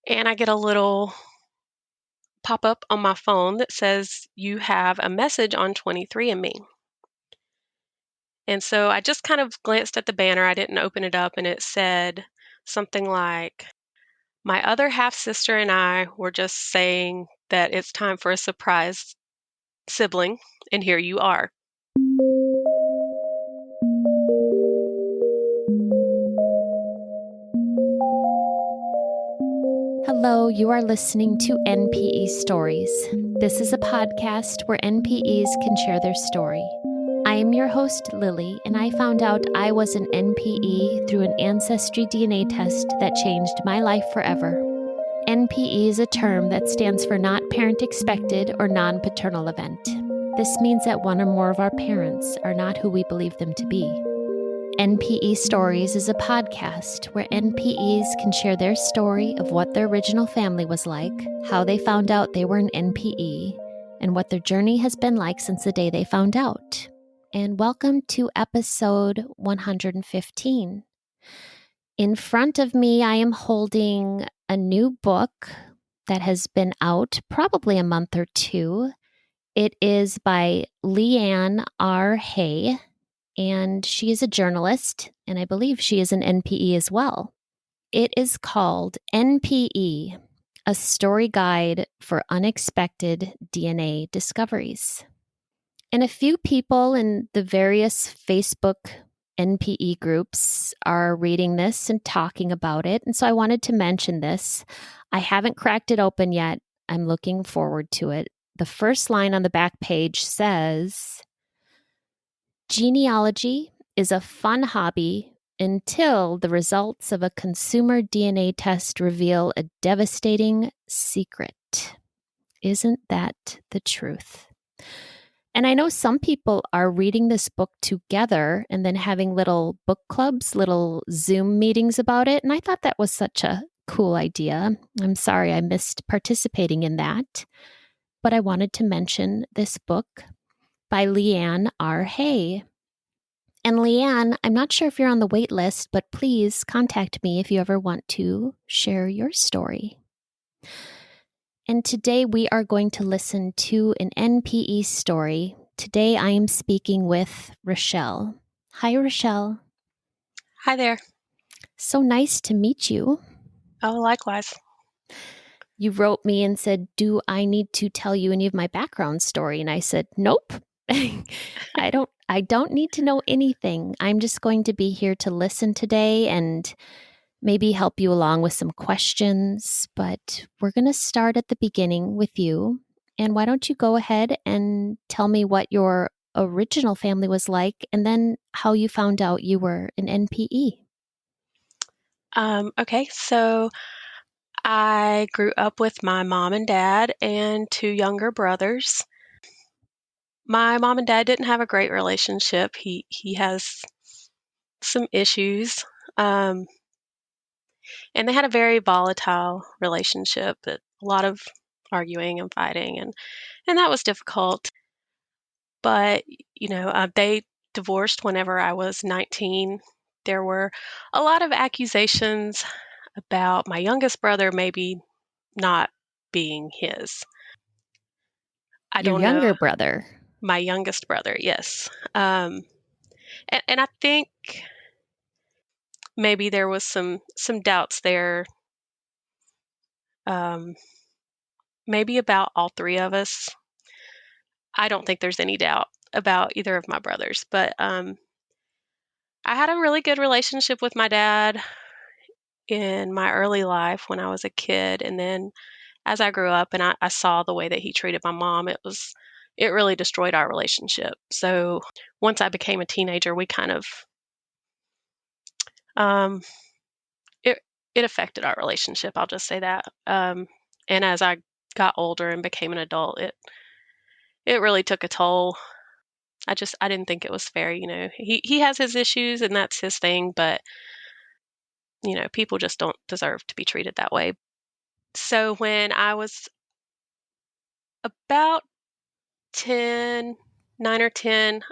and I get a little pop-up on my phone that says, you have a message on 23andMe. And so I just kind of glanced at the banner. I didn't open it up, and it said something like, my other half-sister and I were just saying that it's time for a surprise sibling, and here you are. Hello, you are listening to NPE Stories. This is a podcast where NPEs can share their story. I am your host, Lily, and I found out I was an NPE through an ancestry DNA test that changed my life forever. NPE is a term that stands for not parent expected or non-paternal event. This means that one or more of our parents are not who we believe them to be. NPE Stories is a podcast where NPEs can share their story of what their original family was like, how they found out they were an NPE, and what their journey has been like since the day they found out. And welcome to episode 115. In front of me, I am holding a new book that has been out probably a month or two. It is by Leanne R. Hay, and she is a journalist, and I believe she is an NPE as well. It is called NPE, a story guide for unexpected DNA discoveries. And a few people in the various Facebook NPE groups are reading this and talking about it, and so I wanted to mention this. I haven't cracked it open yet. I'm looking forward to it. The first line on the back page says, genealogy is a fun hobby until the results of a consumer DNA test reveal a devastating secret. Isn't that the truth? And I know some people are reading this book together and then having little book clubs, little Zoom meetings about it. And I thought that was such a cool idea. I'm sorry I missed participating in that. But I wanted to mention this book by Leanne R. Hay. And Leanne, I'm not sure if you're on the wait list, but please contact me if you ever want to share your story. And today we are going to listen to an NPE story. Today I am speaking with Rachelle. Hi, Rachelle. Hi there. So nice to meet you. Oh, likewise. You wrote me and said, do I need to tell you any of my background story? And I said, nope. I don't need to know anything. I'm just going to be here to listen today and maybe help you along with some questions. But we're going to start at the beginning with you. And why don't you go ahead and tell me what your original family was like and then how you found out you were an NPE? Okay, so I grew up with my mom and dad and two younger brothers. My mom and dad didn't have a great relationship. He has some issues, and they had a very volatile relationship. A lot of arguing and fighting, and that was difficult. But they divorced whenever I was 19. There were a lot of accusations about my youngest brother maybe not being his. I Your don't know. younger brother. My youngest brother, yes. And I think maybe there was some doubts there, maybe about all three of us. I don't think there's any doubt about either of my brothers, but I had a really good relationship with my dad in my early life when I was a kid, and then as I grew up and I saw the way that he treated my mom, it really destroyed our relationship. So once I became a teenager, we kind of it affected our relationship. I'll just say that. And as I got older and became an adult, it really took a toll. I didn't think it was fair. He has his issues and that's his thing, but people just don't deserve to be treated that way. So when I was about 9 or 10,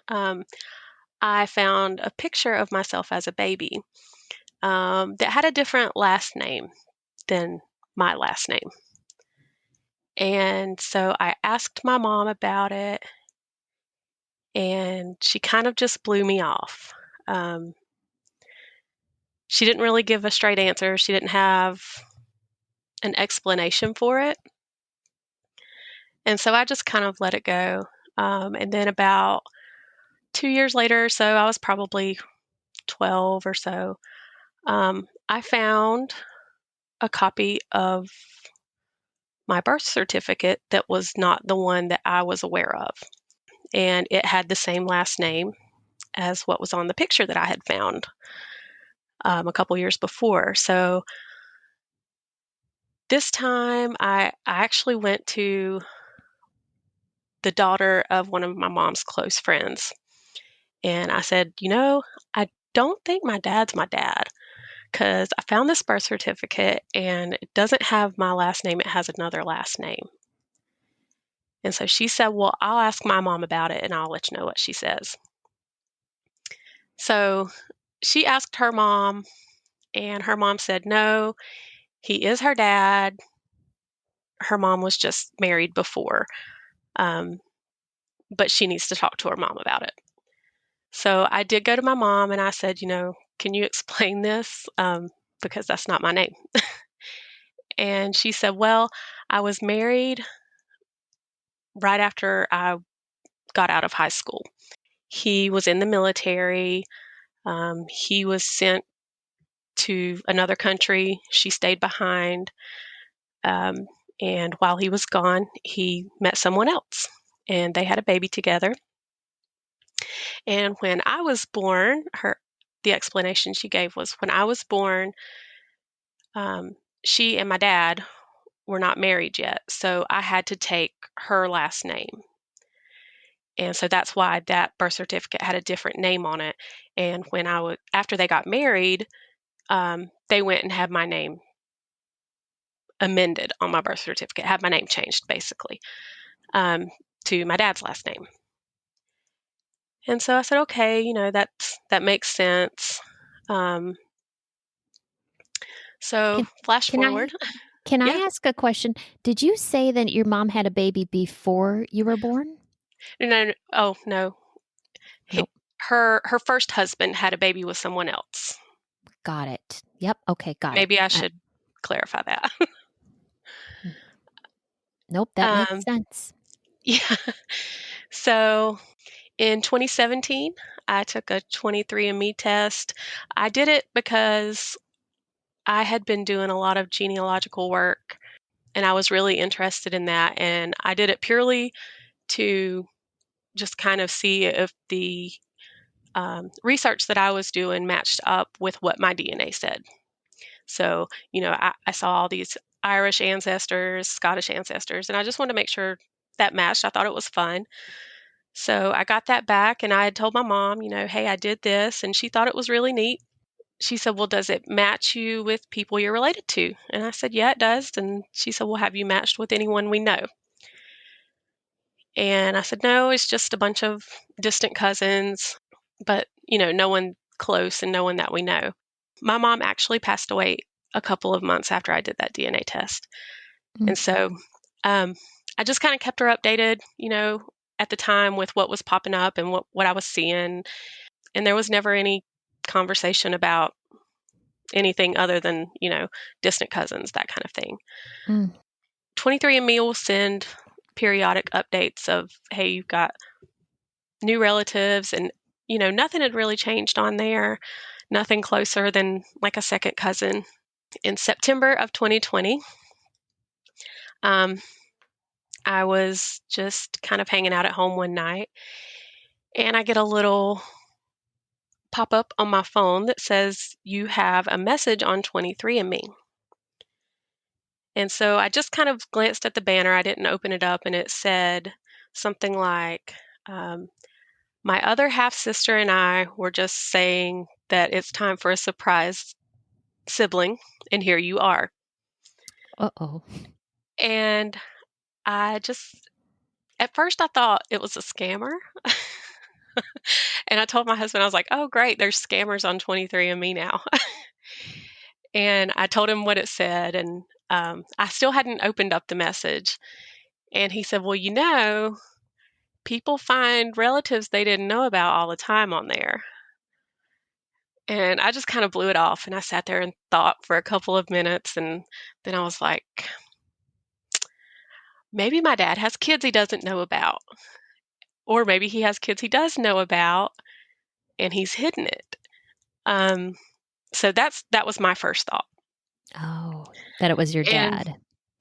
I found a picture of myself as a baby that had a different last name than my last name. And so I asked my mom about it, and she kind of just blew me off. She didn't really give a straight answer. She didn't have an explanation for it. And so I just kind of let it go. And then about 2 years later or so, I was probably 12 or so, I found a copy of my birth certificate that was not the one that I was aware of. And it had the same last name as what was on the picture that I had found a couple years before. So this time I actually went to the daughter of one of my mom's close friends. And I said, I don't think my dad's my dad because I found this birth certificate and it doesn't have my last name. It has another last name. And so she said, well, I'll ask my mom about it and I'll let you know what she says. So she asked her mom, and her mom said, no, he is her dad. Her mom was just married before, but she needs to talk to her mom about it. So I did go to my mom and I said, can you explain this? Because that's not my name. And she said, well, I was married right after I got out of high school. He was in the military. He was sent to another country. She stayed behind. And while he was gone, he met someone else and they had a baby together. And when I was born, the explanation she gave was when I was born, she and my dad were not married yet. So I had to take her last name. And so that's why that birth certificate had a different name on it. And after they got married, they went and had my name amended on my birth certificate, had my name changed basically to my dad's last name. And so I said, okay, that makes sense. So flash Can I forward. can I Yeah. ask a question? Did you say that your mom had a baby before you were born? No. Oh no. Nope. Her first husband had a baby with someone else. Got it. Yep. Okay, got it. Maybe I should clarify that. Nope, that makes sense. Yeah. So in 2017, I took a 23andMe test. I did it because I had been doing a lot of genealogical work and I was really interested in that. And I did it purely to just kind of see if the research that I was doing matched up with what my DNA said. So, I saw all these Irish ancestors, Scottish ancestors, and I just wanted to make sure that matched. I thought it was fun. So I got that back and I had told my mom, hey, I did this. And she thought it was really neat. She said, well, does it match you with people you're related to? And I said, yeah, it does. And she said, well, have you matched with anyone we know? And I said, no, it's just a bunch of distant cousins, but, no one close and no one that we know. My mom actually passed away a couple of months after I did that DNA test. And so I just kind of kept her updated, at the time with what was popping up and what I was seeing. And there was never any conversation about anything other than, distant cousins, that kind of thing. 23andMe will send periodic updates of, hey, you've got new relatives, and, nothing had really changed on there, nothing closer than like a second cousin. In September of 2020, I was just kind of hanging out at home one night, and I get a little pop up on my phone that says, you have a message on 23andMe. And so I just kind of glanced at the banner. I didn't open it up, and it said something like, my other half sister and I were just saying that it's time for a surprise sibling, and here you are. Uh-oh. And at first I thought it was a scammer. And I told my husband, I was like, oh, great, there's scammers on 23andMe now. And I told him what it said, and I still hadn't opened up the message. And he said, well, people find relatives they didn't know about all the time on there. And I just kind of blew it off. And I sat there and thought for a couple of minutes. And then I was like, maybe my dad has kids he doesn't know about. Or maybe he has kids he does know about and he's hidden it. So that was my first thought. Oh, that it was your And dad.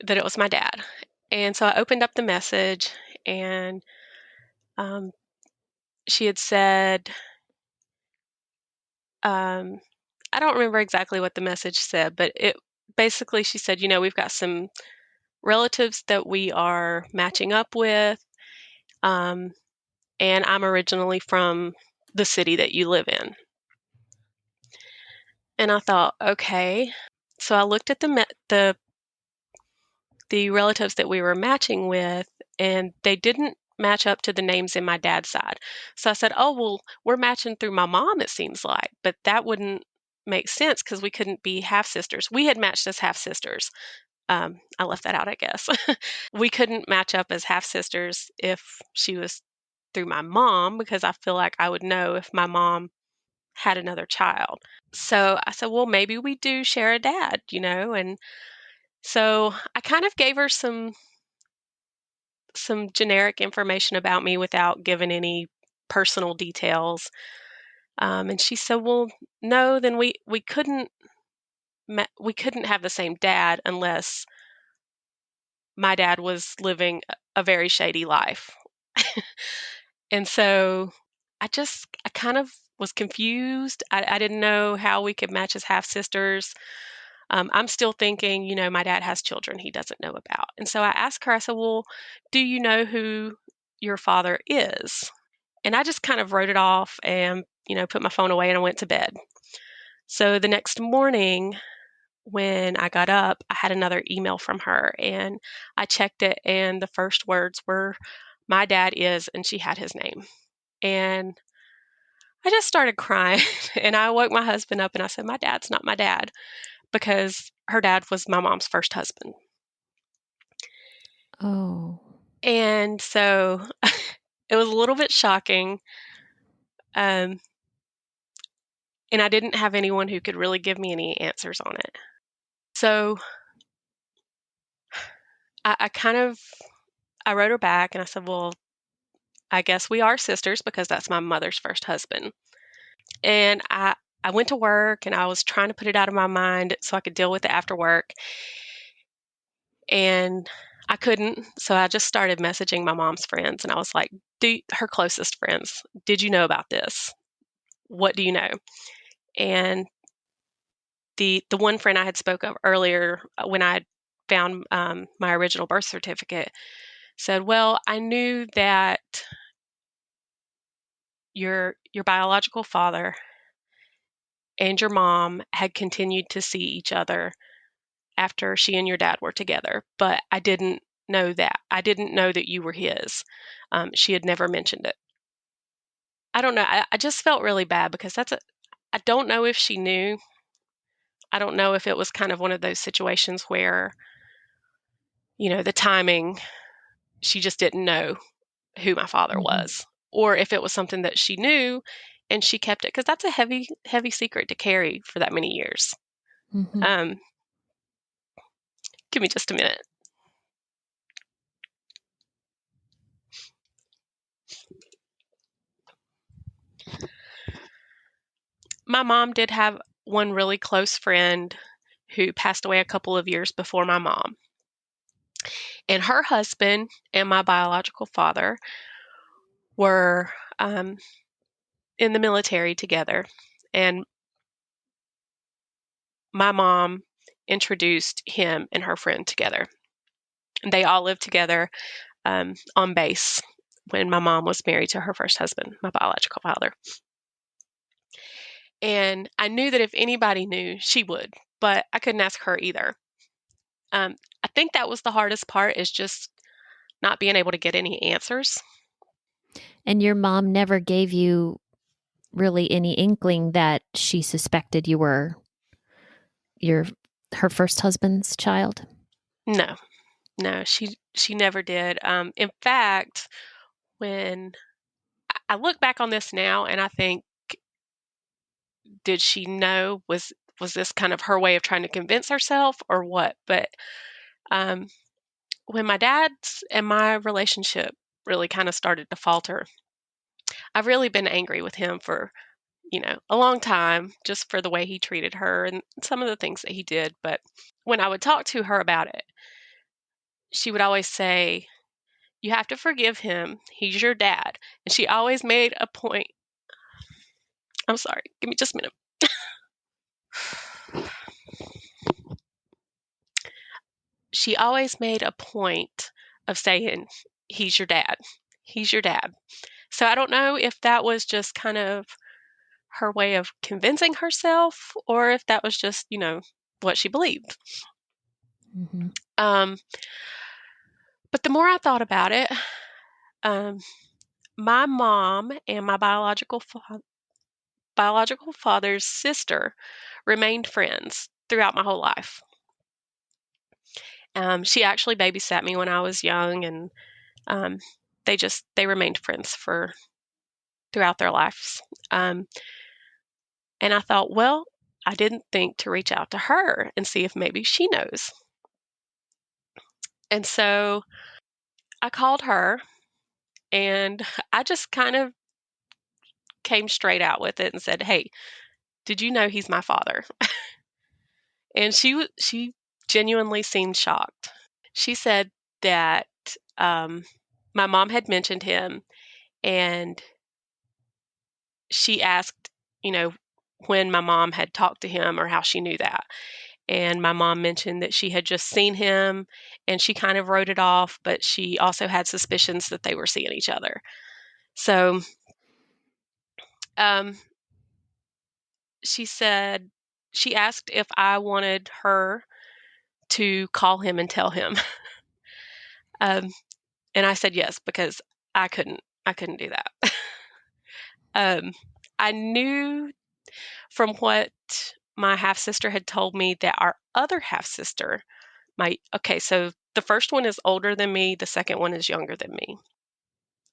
that it was my dad. And so I opened up the message, and um, she had said, I don't remember exactly what the message said, but it basically, she said, we've got some relatives that we are matching up with, and I'm originally from the city that you live in. And I thought, okay. So I looked at the relatives that we were matching with, and they didn't match up to the names in my dad's side. So I said, oh, well, we're matching through my mom, it seems like, but that wouldn't make sense because we couldn't be half sisters. We had matched as half sisters. I left that out, I guess. We couldn't match up as half sisters if she was through my mom, because I feel like I would know if my mom had another child. So I said, well, maybe we do share a dad, and so I kind of gave her some generic information about me without giving any personal details. And she said, well, no, then we couldn't have the same dad unless my dad was living a very shady life. And so I kind of was confused. I didn't know how we could match as half sisters. I'm still thinking, my dad has children he doesn't know about. And so I asked her, I said, well, do you know who your father is? And I just kind of wrote it off and, put my phone away and I went to bed. So the next morning, when I got up, I had another email from her and I checked it, and the first words were, my dad is, and she had his name. And I just started crying and I woke my husband up and I said, my dad's not my dad, because her dad was my mom's first husband. Oh. And so it was a little bit shocking. Um, and I didn't have anyone who could really give me any answers on it. So I wrote her back and I said, well, I guess we are sisters because that's my mother's first husband. And I went to work and I was trying to put it out of my mind so I could deal with it after work. And I couldn't. So I just started messaging my mom's friends and I was like, her closest friends, did you know about this? What do you know? And the one friend I had spoke of earlier when I found my original birth certificate said, well, I knew that your biological father and your mom had continued to see each other after she and your dad were together, but I didn't know that. I didn't know that you were his. She had never mentioned it. I don't know. I just felt really bad because I don't know if she knew. I don't know if it was kind of one of those situations where, the timing, she just didn't know who my father Mm-hmm. was, or if it was something that she knew and she kept it, because that's a heavy, heavy secret to carry for that many years. Mm-hmm. Um, Give me just a minute. My mom did have one really close friend who passed away a couple of years before my mom. And her husband and my biological father were in the military together. And my mom introduced him and her friend together. And they all lived together on base when my mom was married to her first husband, my biological father. And I knew that if anybody knew, she would, but I couldn't ask her either. I think that was the hardest part, is just not being able to get any answers. And your mom never gave you really any inkling that she suspected you were her first husband's child? No, no, she never did. In fact, when I look back on this now and I think, did she know? Was this kind of her way of trying to convince herself or what? But um, when my dad's and my relationship really kind of started to falter, I've really been angry with him for, a long time, just for the way he treated her and some of the things that he did. But when I would talk to her about it, she would always say, "You have to forgive him. He's your dad." And she always made a point. I'm sorry, give me just a minute. She always made a point of saying, "He's your dad. He's your dad." So I don't know if that was just kind of her way of convincing herself or if that was just, what she believed. Mm-hmm. Um, but the more I thought about it, um, my mom and my biological father's sister remained friends throughout my whole life. She actually babysat me when I was young, and um, they remained friends for throughout their lives. And I thought, well, I didn't think to reach out to her and see if maybe she knows. And so I called her, and I just kind of came straight out with it and said, "Hey, did you know he's my father?" And she genuinely seemed shocked. She said that my mom had mentioned him, and she asked, when my mom had talked to him or how she knew that. And my mom mentioned that she had just seen him and she kind of wrote it off, but she also had suspicions that they were seeing each other. So um, she asked if I wanted her to call him and tell him. um, and I said yes, because I couldn't do that. um, I knew from what my half sister had told me that our other half sister, so the first one is older than me, the second one is younger than me.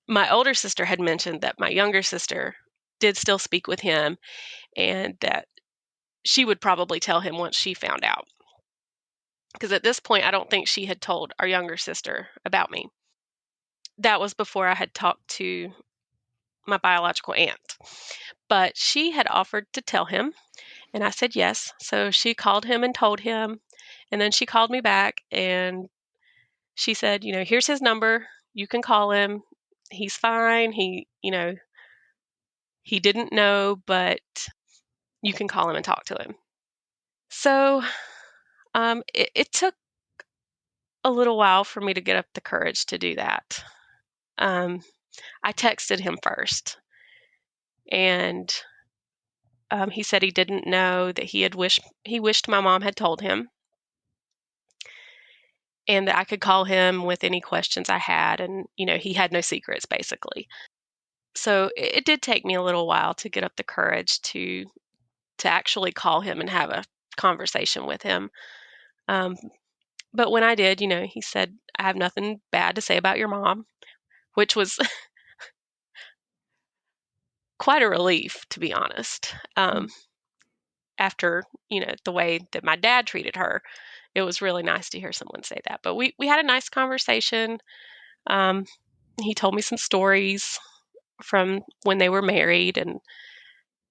My older sister had mentioned that my younger sister did still speak with him and that she would probably tell him once she found out. Because at this point, I don't think she had told our younger sister about me. That was before I had talked to my biological aunt. But she had offered to tell him, and I said yes. So she called him and told him, and then she called me back and she said, "Here's his number. You can call him. He's fine. He didn't know, but you can call him and talk to him." So it took a little while for me to get up the courage to do that. Um, I texted him first, and he said he didn't know, that he wished my mom had told him, and that I could call him with any questions I had, and he had no secrets basically. So it did take me a little while to get up the courage to actually call him and have a conversation with him. But when I did, he said, "I have nothing bad to say about your mom," which was quite a relief, to be honest. After, the way that my dad treated her, it was really nice to hear someone say that. But we had a nice conversation. He told me some stories from when they were married and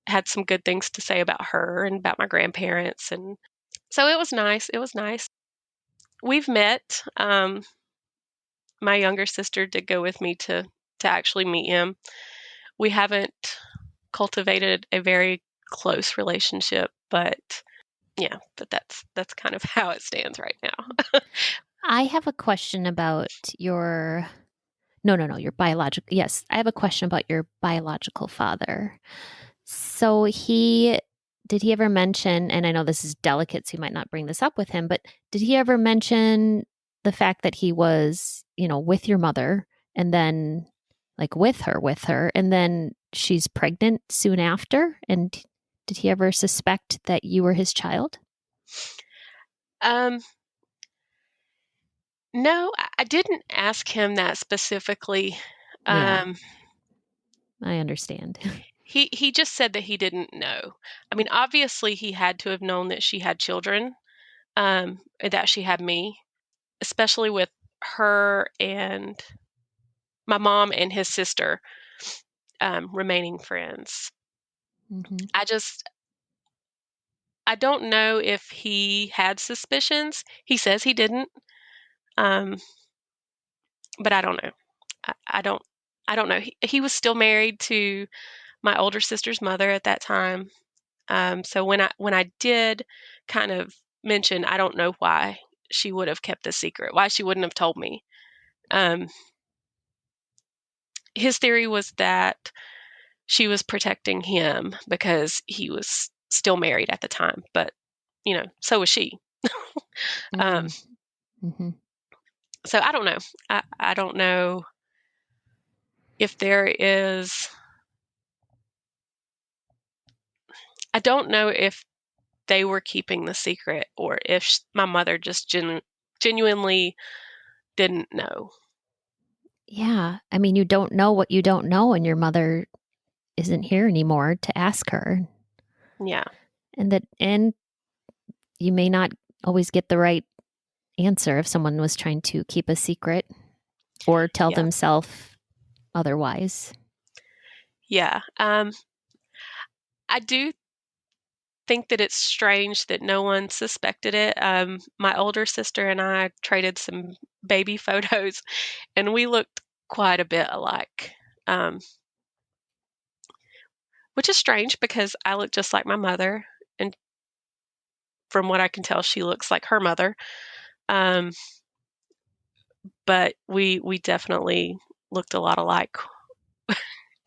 had some good things to say about her and about my grandparents. And so it was nice. It was nice. We've met. My younger sister did go with me to actually meet him. We haven't cultivated a very close relationship, but yeah, but that's kind of how it stands right now. I have a question about your no, your biological. Yes, I have a question about your biological father. So did he ever mention, and I know this is delicate, so you might not bring this up with him, but did he ever mention the fact that he was, with your mother and then like with her, and then she's pregnant soon after? And did he ever suspect that you were his child? Um, No, I didn't ask him that specifically. Yeah, Um, I understand. he just said that he didn't know. I mean, obviously, he had to have known that she had children, that she had me, especially with her and my mom and his sister remaining friends. Hmm. I just I don't know if he had suspicions. He says he didn't, um, but I don't know. I don't. I don't know. He was still married to my older sister's mother at that time. So when I did kind of mention, I don't know why she would have kept the secret, why she wouldn't have told me. Um, his theory was that she was protecting him because he was still married at the time, but so was she. Um, Mm-hmm. so I don't know. I don't know if there is. I don't know if they were keeping the secret or if my mother just genuinely didn't know. Yeah, I mean, you don't know what you don't know, and your mother isn't here anymore to ask her, Yeah, and you may not always get the right answer if someone was trying to keep a secret or tell yeah, themselves otherwise. yeah. I do think that it's strange that no one suspected it. My older sister and I traded some baby photos, and we looked quite a bit alike, um, which is strange because I look just like my mother, and from what I can tell, she looks like her mother. Um, but we definitely looked a lot alike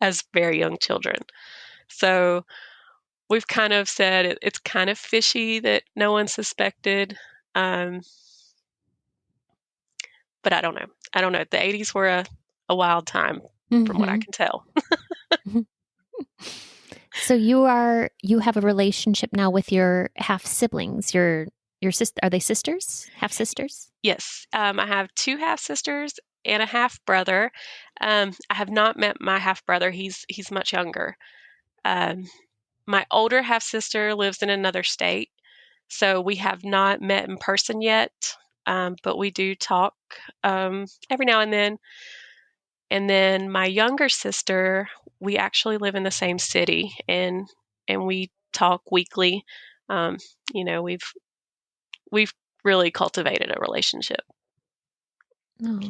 as very young children. So we've kind of said it's kind of fishy that no one suspected. Um, but I don't know. I don't know. The 80s were a wild time from what I Mm-hmm. can tell. So you have a relationship now with your half siblings. Your sister, are they sisters? Half sisters? Yes, I have two half sisters and a half brother. I have not met my half brother. He's much younger. Um, my older half sister lives in another state, so we have not met in person yet. But we do talk every now and then. And then my younger sister, we actually live in the same city, and we talk weekly. Um, we've really cultivated a relationship. No.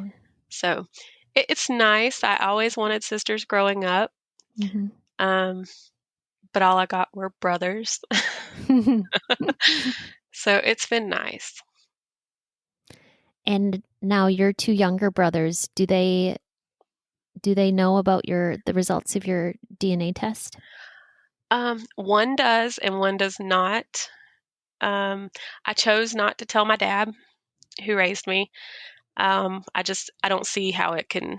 So it's nice. I always wanted sisters growing up, Mm-hmm. um, but all I got were brothers. So it's been nice. And now your two younger brothers, do they know about the results of your DNA test? One does and one does not. Um, I chose not to tell my dad, who raised me. I don't see how it can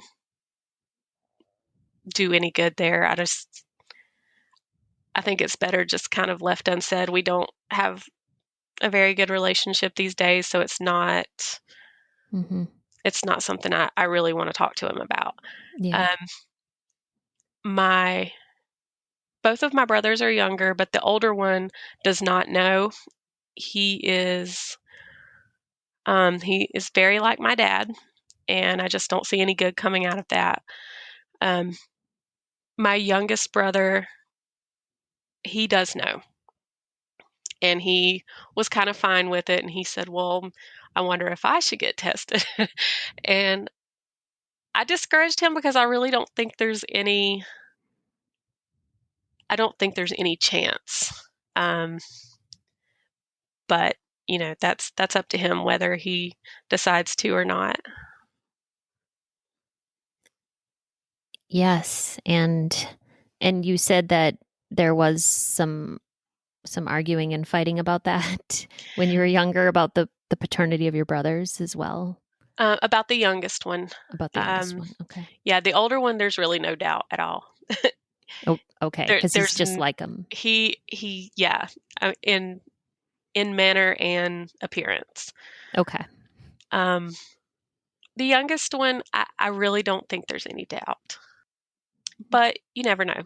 do any good there. I think it's better just kind of left unsaid. We don't have a very good relationship these days, so Mm-hmm. it's not something I really want to talk to him about. Yeah. Um, my both of my brothers are younger, but the older one does not know. He is very like my dad, and I just don't see any good coming out of that. Um, my youngest brother, he does know, and he was kind of fine with it. And he said, "Well, I wonder if I should get tested." And I discouraged him because I really don't think there's any. I don't think there's any chance. Um, but that's up to him whether he decides to or not. Yes, and you said that there was some arguing and fighting about that when you were younger about the paternity of your brothers as well, About the youngest one, about the youngest um, one. Okay. yeah, the older one, there's really no doubt at all. Oh, okay, There, because he's there's just like him. yeah, in manner and appearance. Okay. Um, The youngest one, I really don't think there's any doubt, but you never know.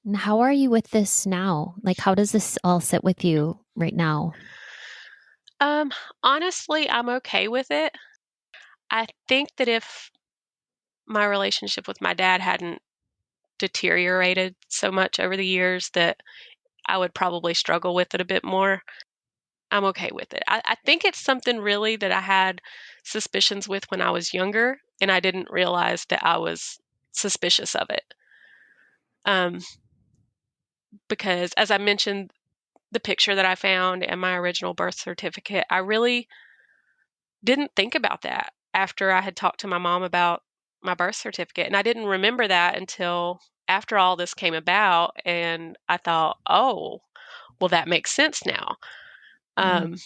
And how are you with this now? Like, how does this all sit with you right now? Um, Honestly, I'm okay with it. I think that if my relationship with my dad hadn't deteriorated so much over the years, that I would probably struggle with it a bit more. I'm okay with it. I think it's something really that I had suspicions with when I was younger, and I didn't realize that I was suspicious of it. Um, because as I mentioned, the picture that I found and my original birth certificate, I really didn't think about that after I had talked to my mom about my birth certificate. And I didn't remember that until after all this came about. And I thought, oh, well, that makes sense now. Mm. Um,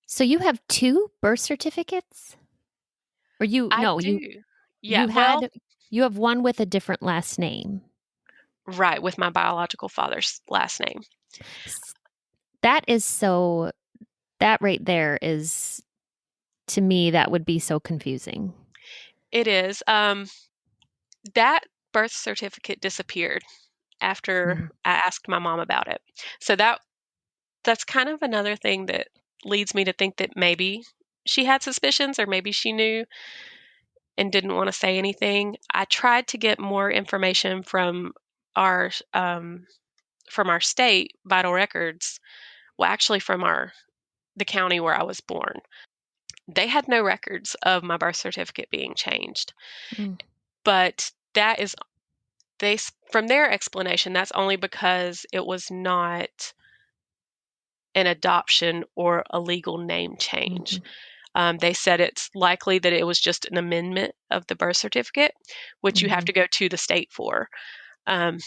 So you have two birth certificates? Or you, I no, you, do. Yeah. you Well, had, you have one with a different last name. right. With my biological father's last name. S- That is so, that right there is, to me, that would be so confusing. It is. That birth certificate disappeared after Mm. I asked my mom about it. So that's kind of another thing that leads me to think that maybe she had suspicions or maybe she knew and didn't want to say anything. I tried to get more information our from our state vital records. Well, actually, from the county where I was born. They had no records of my birth certificate being changed, Mm. but that is from their explanation. That's only because it was not an adoption or a legal name change. Mhm. They said it's likely that it was just an amendment of the birth certificate, which you have Mhm. to go to the state for. Um,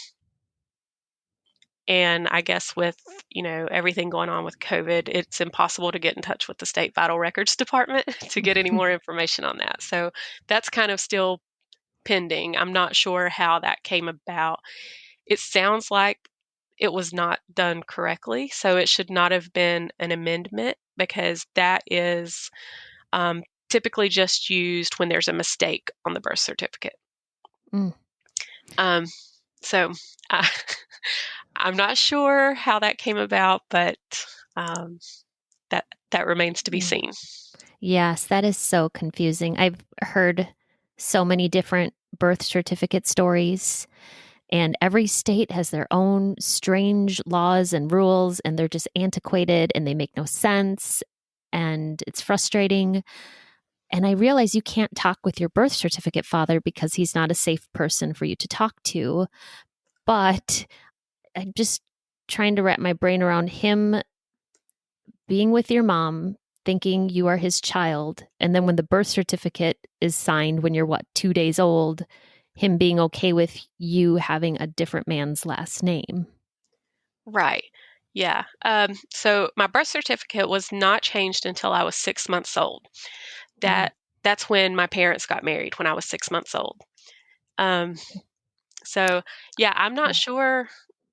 and I guess with everything going on with COVID, it's impossible to get in touch with the state vital records department to get any more information on that. So that's kind of still pending. I'm not sure how that came about. It sounds like it was not done correctly, so it should not have been an amendment because that is um, typically just used when there's a mistake on the birth certificate. Mm. Um, so I, I'm not sure how that came about, but um, that remains to be Mm. seen. Yes, that is so confusing. I've heard so many different birth certificate stories, and every state has their own strange laws and rules, and they're just antiquated and they make no sense. And it's frustrating. And I realize you can't talk with your birth certificate father because he's not a safe person for you to talk to. But I'm just trying to wrap my brain around him being with your mom, thinking you are his child. And then when the birth certificate is signed, when you're 2 days old, him being okay with you having a different man's last name. Right. Yeah. So my birth certificate was not changed until I was 6 months old. Mm. That's when my parents got married, when I was 6 months old. Um, so yeah, I'm not Oh, sure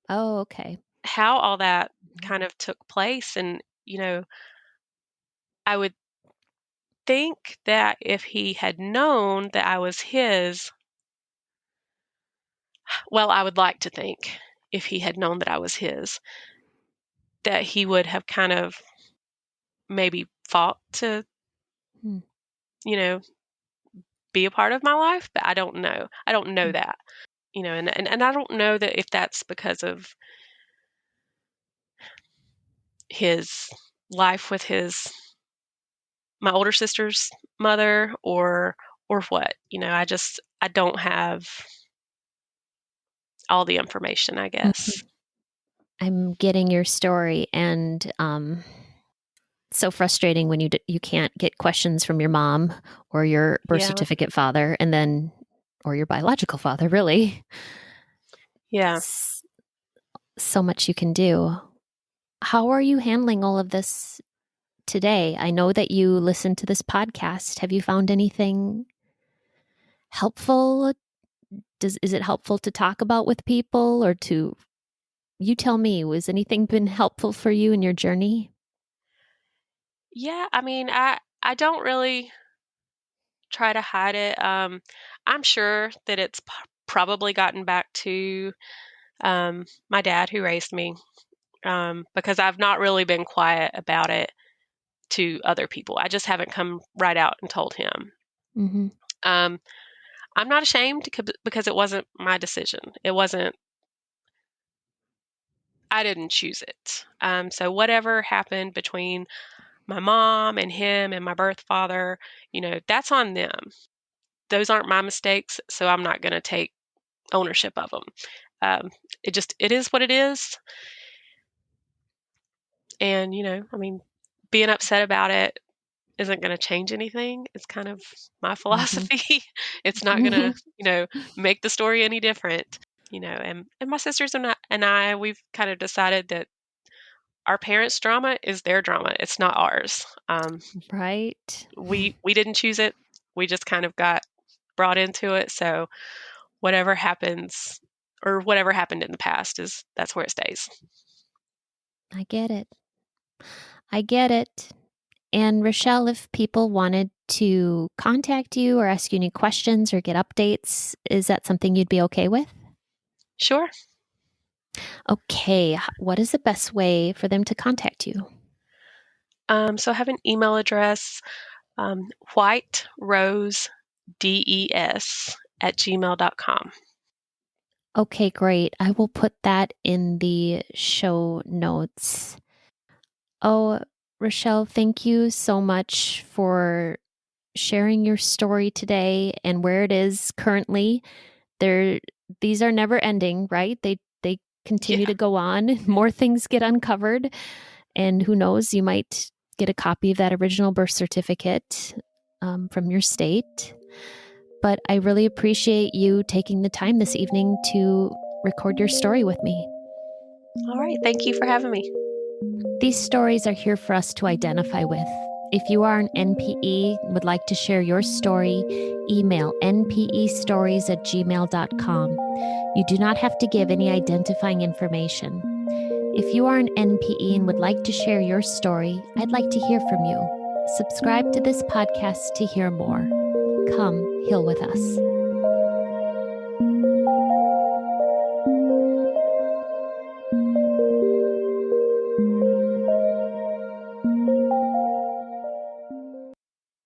oh, okay. how all that Mhm. kind of took place. And, I would think that if he had known that I was his, well, I would like to think if he had known that I was his, that he would have kind of maybe fought to, Mm. you know, be a part of my life, but I don't know. I don't know Mm. that, and I don't know that if that's because of his life with my older sister's mother or what. I don't have all the information, I guess. Mhm. I'm getting your story, and so frustrating when you can't get questions from your mom or your birth Yeah. certificate father, and then or your biological father, really. Yeah. S- So much you can do. How are you handling all of this today? I know that you listen to this podcast. Have you found anything helpful? Is it helpful to talk about with people, or to you tell me, was anything been helpful for you in your journey? Yeah, I mean, I don't really try to hide it. I'm sure that it's probably gotten back to my dad who raised me, because I've not really been quiet about it to other people. I just haven't come right out and told him. Mm-hmm. Um, I'm not ashamed because it wasn't my decision. It wasn't, I didn't choose it. So whatever happened between my mom and him and my birth father, that's on them. Those aren't my mistakes, so I'm not going to take ownership of them. It is what it is. And, being upset about it isn't going to change anything. It's kind of my philosophy. It's not going to, Mm-hmm. make the story any different. And my sisters and I, we've kind of decided that our parents' drama is their drama. It's not ours. Right. We didn't choose it. We just kind of got brought into it. So whatever happens or whatever happened in the past that's where it stays. I get it. I get it. And Rachelle, if people wanted to contact you or ask you any questions or get updates, is that something you'd be okay with? Sure. Okay. What is the best way for them to contact you? So I have an email address, whiterosedes@gmail.com. Okay, great. I will put that in the show notes. Oh, Rachelle, thank you so much for sharing your story today and where it is currently. There these are never ending, right? They continue Yeah. to go on. More things get uncovered, and who knows, you might get a copy of that original birth certificate from your state. But I really appreciate you taking the time this evening to record your story with me. All right. Thank you for having me. These stories are here for us to identify with. If you are an NPE and would like to share your story, email npestories@gmail.com. You do not have to give any identifying information. If you are an NPE and would like to share your story, I'd like to hear from you. Subscribe to this podcast to hear more. Come heal with us.